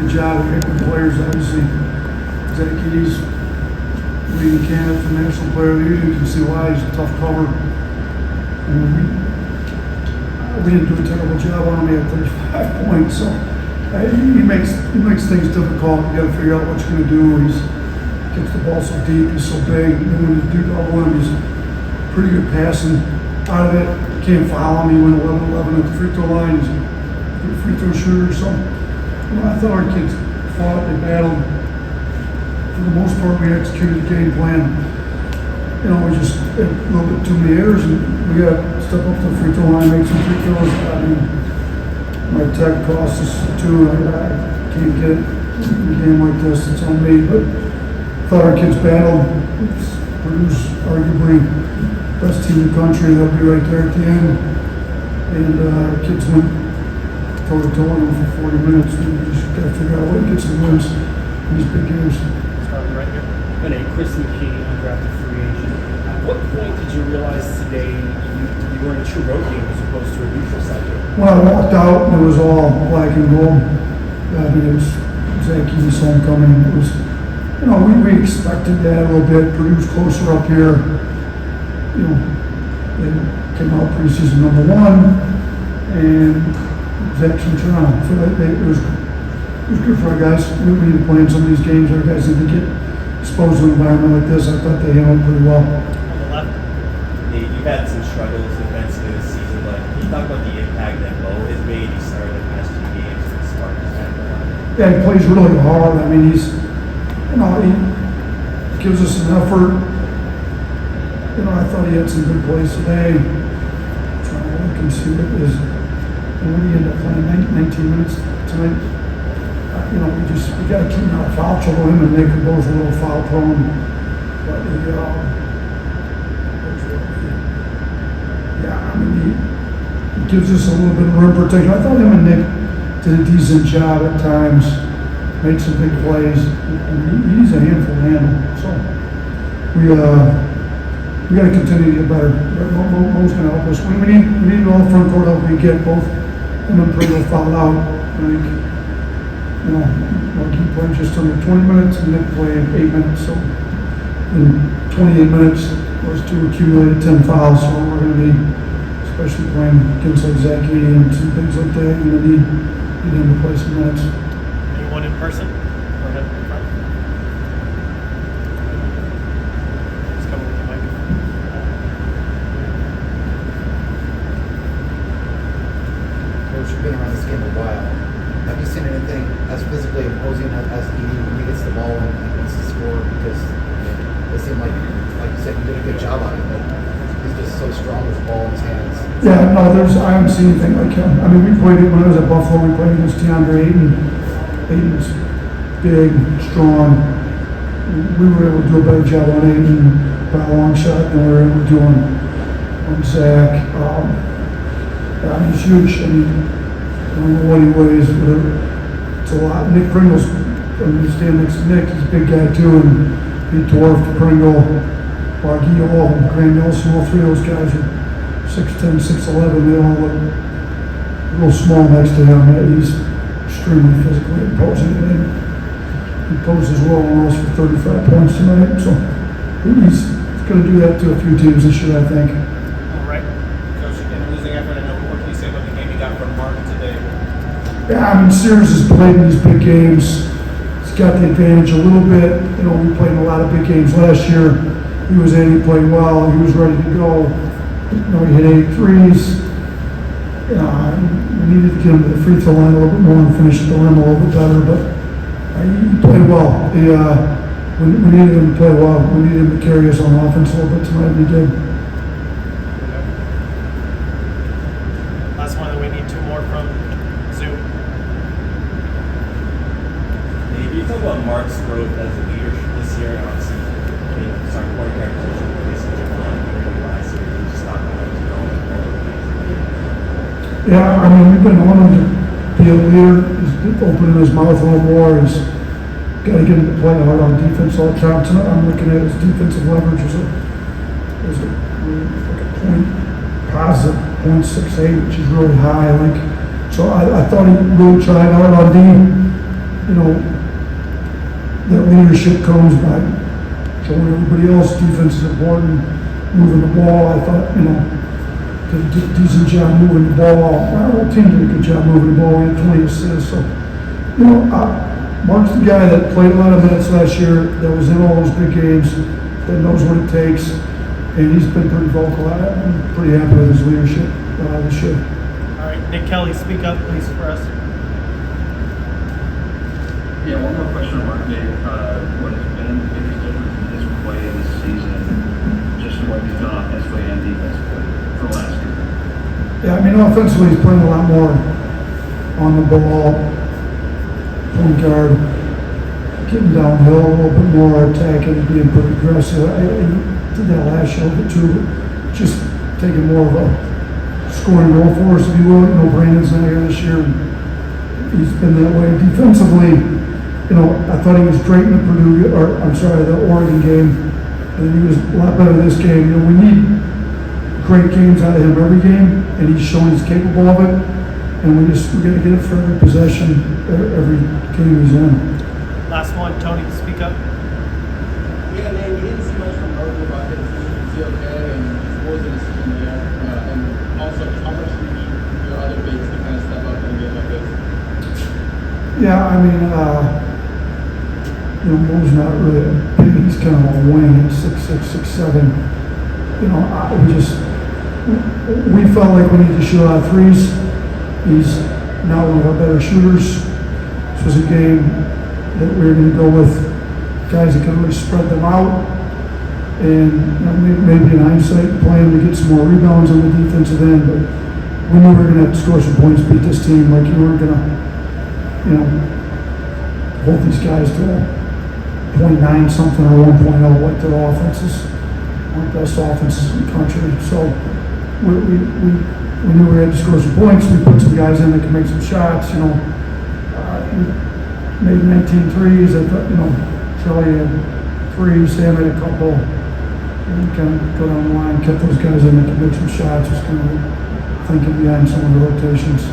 good job of picking players. Obviously, Zach Eady's leading candidate for National Player of the Year. You can see why. He's a tough cover. And we didn't do a terrible job on him. He had 35 points. So he makes things difficult. You got to figure out what you're going to do. He gets the ball so deep. He's so big. And when you do double him, he's pretty good passing out of it. You can't foul him. He went 11-11 at the free throw line. He's a good free throw shooter. So I thought our kids fought. They battled. For the most part, we executed the game plan. You know, we just had a little bit too many errors, and we got to step up to the free throw line, make some free throws. I mean, my tech cost us two. I can't get it in a game like this. It's on me. But I thought our kids battled. Purdue's arguably the best team in the country. They'll be right there at the end. And our kids went toe-to-toe on them for 40 minutes. We just got to figure out a way to get some wins in these big games. Starting right here. And a Chris McKee, undrafted free agent. At what point did you realize today you were in a true road game as opposed to a neutral site game? When I walked out, it was all black and gold. I mean, it was Zach Eady's homecoming. It was, you know, we expected that a little bit. Purdue's closer up here. You know, they came out preseason #1, and Zach's from Toronto. So it was good for our guys. We need to play in some of these games. Our guys need to get exposed to an environment like this. I thought they handled it pretty well. On the left. Nate, you've had some struggles defensively this season, but can you talk about the impact that Bo has made? He started the past few games with Spartans. Yeah, he plays really hard. I mean, he gives us an effort. You know, I thought he had some good plays today. I'm trying to look and see what he ended up playing 19 minutes tonight. You know, we got to keep him out of foul trouble. Him and Nick are both a little foul prone. But I mean, he gives us a little bit of rim protection. I thought him and Nick did a decent job at times, made some big plays. And he's a handful to handle. So we got to continue to get better. Mo's going to help us. We need all the front court help we get. Both him and Purdue fouled out. I think. You know, he played just under 20 minutes and Nick played 8 minutes. So in 28 minutes, those two accumulated 10 fouls. So we're going to need, especially playing against like Zach Eady and some things like that, you're going to need him to play some minutes. Anyone in person? Go ahead. Just come with the mic. Coach, you've been around this game a while. Have you seen anything as physically imposing as Eady when he gets the ball and wants to score? Because it seemed like you said, you did a good job on it, but he's just so strong with the ball in his hands. Yeah, no, I haven't seen anything like him. I mean, we played when I was at Buffalo. We played against DeAndre Ayton. Ayton's big, strong. We were able to do a better job on Ayton by a long shot than we were able to do on Zach. Yeah, he's huge. I mean, I don't know what he weighs, but it's a lot. Nick Pringle's, I mean, you stand next to Nick, he's a big guy too, and he dwarfed Pringle, Barguil, Graham Nelson, all three of those guys are 6'10", 6'11", they all look a little small next to him. He's extremely physically imposing, and he poses well on us for 35 points tonight, so he's going to do that to a few teams this year, I think. All right. Coach, in a losing effort, I know what can you say about the game you got from Mark today? Yeah, I mean, Sears has played in these big games. He's got the advantage a little bit. You know, we played in a lot of big games last year. He was in, he played well, he was ready to go. You know, he hit 8 threes. We needed to get him to the free throw line a little bit more and finish at the rim a little bit better, but he played well. We needed him to play well. We needed him to carry us on offense a little bit tonight, and he did. Last one, and we need 2 more from Zoom. If you talk about Mark's growth as a leader this year, and obviously, I mean, starting point guard position basically really last year, you just talk about his growth. Yeah, I mean, we've been wanting to be a leader. He's opening his mouth a little more. He's got to get him to play hard on defense all the time. Tonight, I'm looking at his defensive leverage as like a point positive 0.68, which is really high. So I thought he really tried hard on D. you know, that leadership comes by showing everybody else defense is important, moving the ball. I thought, you know, did a decent job moving the ball. Our whole team did a good job moving the ball. We had 20 assists. So, you know, Mark's the guy that played a lot of minutes last year, that was in all those big games, that knows what it takes, and he's been pretty vocal. I'm pretty happy with his leadership this year. All right, Nick Kelly, speak up, please, for us. Yeah, one more question on Mark Nate. What has been the biggest difference in his play this season, just from what he's done offensively and defensively from last year? Yeah, I mean, offensively, he's playing a lot more on the ball, point guard, getting downhill a little bit more, attacking, being pretty aggressive. I did that last year a little bit too, but just taking more of a scoring role for us, if you will. You know, Brandon's not here this year. He's been that way. Defensively, you know, I thought he was great in the Oregon game. And he was a lot better this game. You know, we need great games out of him every game, and he's showing he's capable of it. And we got to get it for every possession, every game he's in. Last one, Tony, speak up. Yeah, man, we didn't see much from Burger about his COK and his was in the season there. And also, how much do you need your other bigs to kind of step up in a game like this? Yeah, I mean, you know, Mo's not really big. He's kind of a wing at 6'6", 6'7". You know, we felt like we need to shoot a lot of threes. He's now one of our better shooters. This was a game that we were going to go with guys that could really spread them out. And you know, maybe in hindsight, playing to get some more rebounds on the defensive end. But we knew we were going to have to score some points, beat this team. Like, you weren't going to, you know, hold these guys to a 0.9 something or 1.0 like their offenses. One of the best offenses in the country. So we knew we had to score some points. We put some guys in that could make some shots. You know, we made 19 threes. I thought, you know, Charlie had 3, Sam had a couple. And kind of go down the line, kept those guys in that could make some shots. Was kind of thinking behind some of the rotations.